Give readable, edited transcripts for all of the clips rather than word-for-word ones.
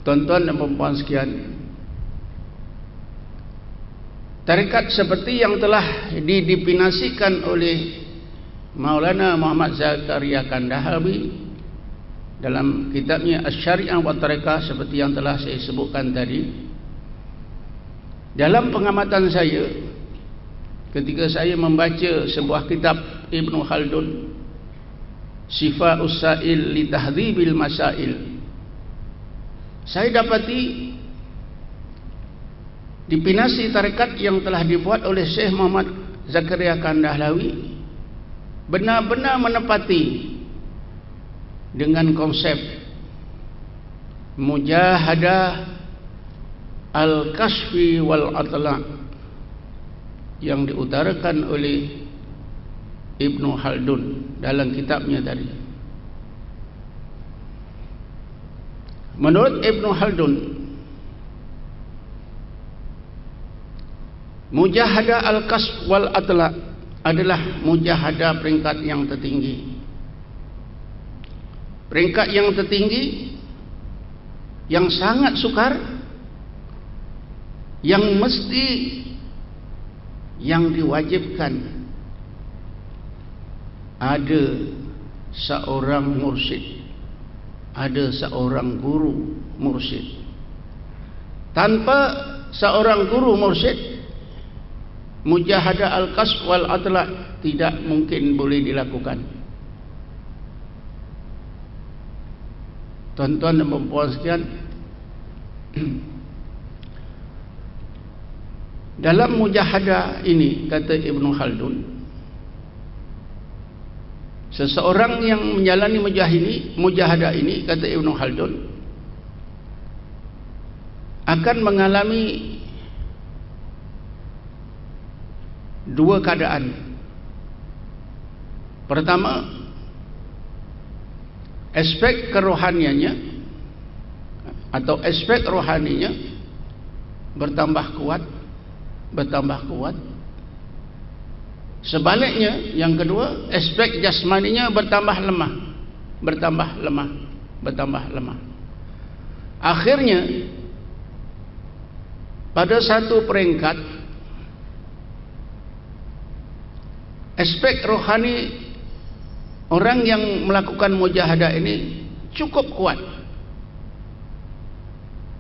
Tuan-tuan dan puan-puan sekalian, tarekat seperti yang telah didefinisikan oleh Maulana Muhammad Zakaria Kandahari dalam kitabnya Asy-Syariah wa Tarekah, seperti yang telah saya sebutkan tadi. Dalam pengamatan saya, ketika saya membaca sebuah kitab Ibnu Khaldun, Shifa'us Sa'il li Tahdhibil Masail, saya dapati definisi tarekat yang telah dibuat oleh Syekh Muhammad Zakaria Kandahari benar-benar menepati dengan konsep mujahadah al-kasfi wal atla' yang diutarakan oleh Ibnu Khaldun dalam kitabnya tadi. Menurut Ibnu Khaldun, mujahadah al-kasf wal atla' adalah mujahadah peringkat yang tertinggi. Peringkat yang tertinggi, yang sangat sukar, yang mesti, yang diwajibkan ada seorang mursyid, ada seorang guru mursyid. Tanpa seorang guru mursyid, mujahadah al-kasf wal atla' tidak mungkin boleh dilakukan. Tuan-tuan dan puan-puan sekalian, dalam mujahadah ini, kata Ibnu Khaldun, seseorang yang menjalani mujahadah ini, kata Ibnu Khaldun, akan mengalami dua keadaan. Pertama, aspek kerohaniannya atau aspek rohaninya bertambah kuat. Sebaliknya, yang kedua, aspek jasmaninya bertambah lemah. Akhirnya, pada satu peringkat, aspek rohani orang yang melakukan mujahadah ini cukup kuat.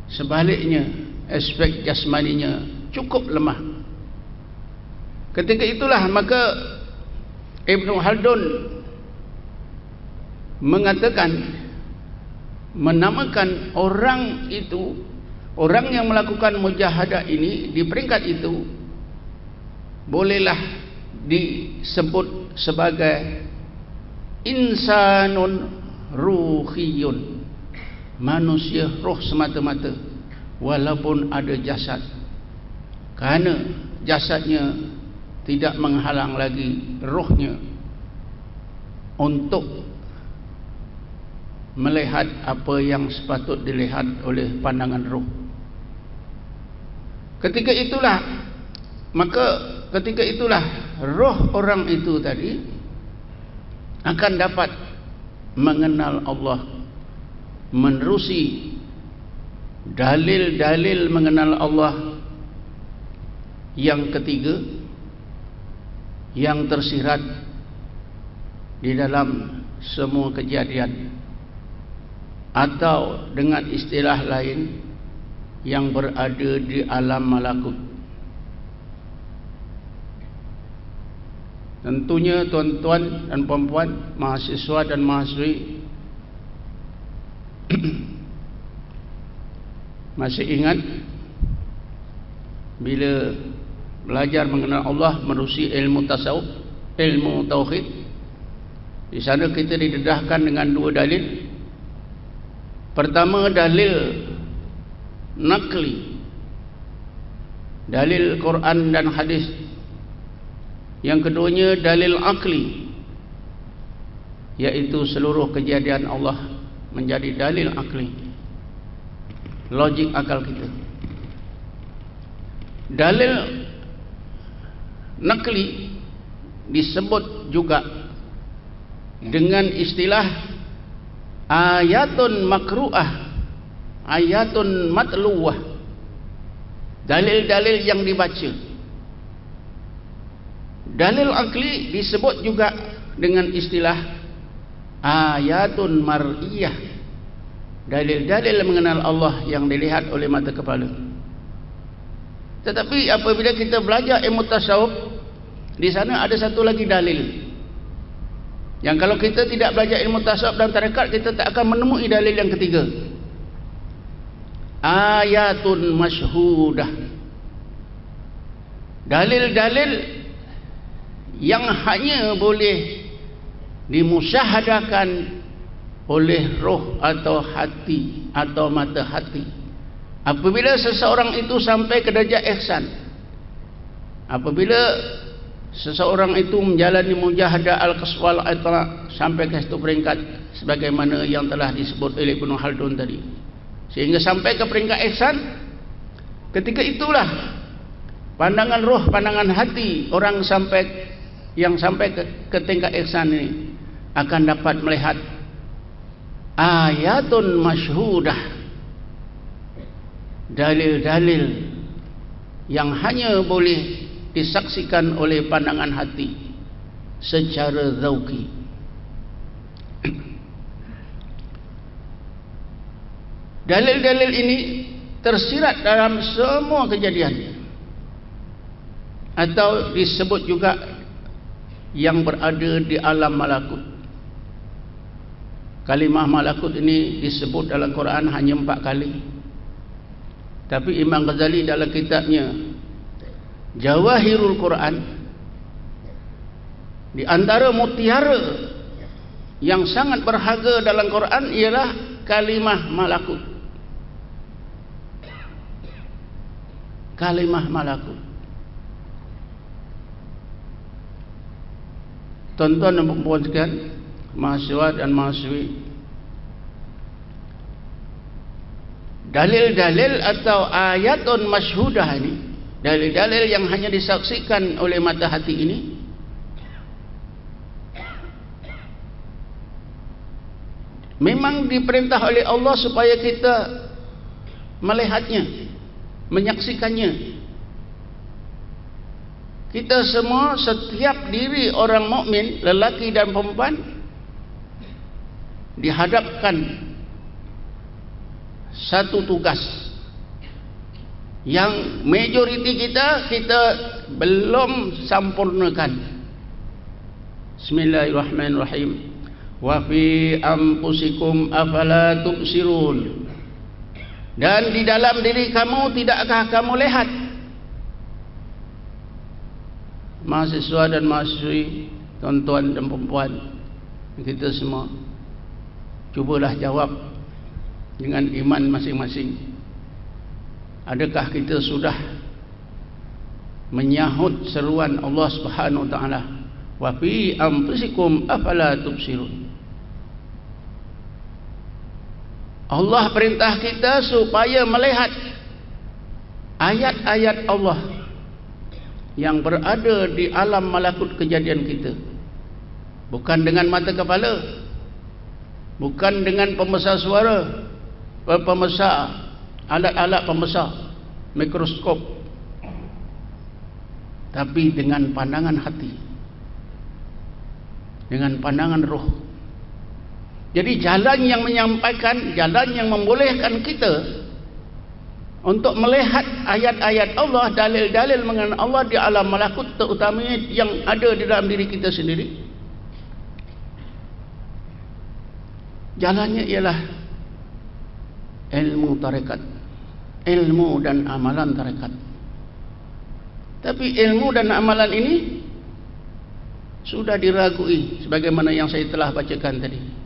Sebaliknya, aspek jasmaninya cukup lemah. Ketika itulah maka Ibnu Khaldun menamakan orang itu, orang yang melakukan mujahadah ini di peringkat itu, bolehlah disebut sebagai insanun ruhiyun, manusia roh semata-mata, walaupun ada jasad, kerana jasadnya tidak menghalang lagi rohnya untuk melihat apa yang sepatut dilihat oleh pandangan roh. Ketika itulah roh orang itu tadi akan dapat mengenal Allah, menerusi dalil-dalil mengenal Allah. Yang ketiga, yang tersirat di dalam semua kejadian, atau dengan istilah lain, yang berada di alam malakut. Tentunya tuan-tuan dan puan-puan, mahasiswa dan mahasiswi masih ingat bila belajar mengenal Allah, menerusi ilmu tasawuf, ilmu tauhid. Di sana kita didedahkan dengan dua dalil. Pertama, dalil naqli, dalil Quran dan hadis. Yang keduanya dalil akli, yaitu seluruh kejadian Allah menjadi dalil akli, logik akal kita. Dalil naqli disebut juga dengan istilah ayatun makru'ah ayatun matluwah, dalil-dalil yang dibaca. Dalil akli disebut juga dengan istilah ayatun mar'iyah, dalil-dalil mengenal Allah yang dilihat oleh mata kepala. Tetapi apabila kita belajar ilmu tasawuf, di sana ada satu lagi dalil yang kalau kita tidak belajar ilmu tasawuf dan tarekat, kita tak akan menemui dalil yang ketiga. Ayatun masyhudah, dalil-dalil yang hanya boleh dimusyahadakan oleh roh atau hati atau mata hati. Apabila seseorang itu sampai ke darjah ihsan, apabila seseorang itu menjalani mujahadah al-qaswal sampai ke satu peringkat sebagaimana yang telah disebut oleh Ibnu Khaldun tadi, sehingga sampai ke peringkat ihsan, ketika itulah pandangan roh, pandangan hati orang yang sampai ke tingkat ihsan ini akan dapat melihat ayatun masyhudah, dalil-dalil yang hanya boleh disaksikan oleh pandangan hati secara zauqi. Dalil-dalil ini tersirat dalam semua kejadian, atau disebut juga yang berada di alam malakut. Kalimah malakut ini disebut dalam Quran hanya 4 kali. Tapi Imam Ghazali dalam kitabnya Jawahirul Quran, di antara mutiara yang sangat berharga dalam Quran ialah kalimah malakut. Kalimah malakut. Tuan-tuan dan puan sekalian, mahasiswa dan mahasiswi, dalil-dalil atau ayatun masyhudah ini, dalil-dalil yang hanya disaksikan oleh mata hati ini, memang diperintah oleh Allah supaya kita melihatnya, menyaksikannya. Kita semua, setiap diri orang mukmin, lelaki dan perempuan, dihadapkan satu tugas yang majoriti kita belum sempurnakan. Bismillahirrahmanirrahim. Wa fi anfusikum afala tubsirun. Dan di dalam diri kamu tidakkah kamu lihat? Mahasiswa dan mahasiswi, tuan-tuan dan perempuan, kita semua, cubalah jawab dengan iman masing-masing. Adakah kita sudah menyahut seruan Allah Subhanahu wa taala, wa fi anfusikum afala tubsirun? Allah perintah kita supaya melihat ayat-ayat Allah yang berada di alam malakut kejadian kita, bukan dengan mata kepala, bukan dengan pembesar suara, pembesar alat-alat pembesar, mikroskop, tapi dengan pandangan hati, dengan pandangan roh. Jadi jalan yang menyampaikan, jalan yang membolehkan kita untuk melihat ayat-ayat Allah, dalil-dalil mengenai Allah di alam malakut, terutamanya yang ada di dalam diri kita sendiri, jalannya ialah ilmu tarekat, ilmu dan amalan tarekat. Tapi ilmu dan amalan ini sudah diragui sebagaimana yang saya telah bacakan tadi.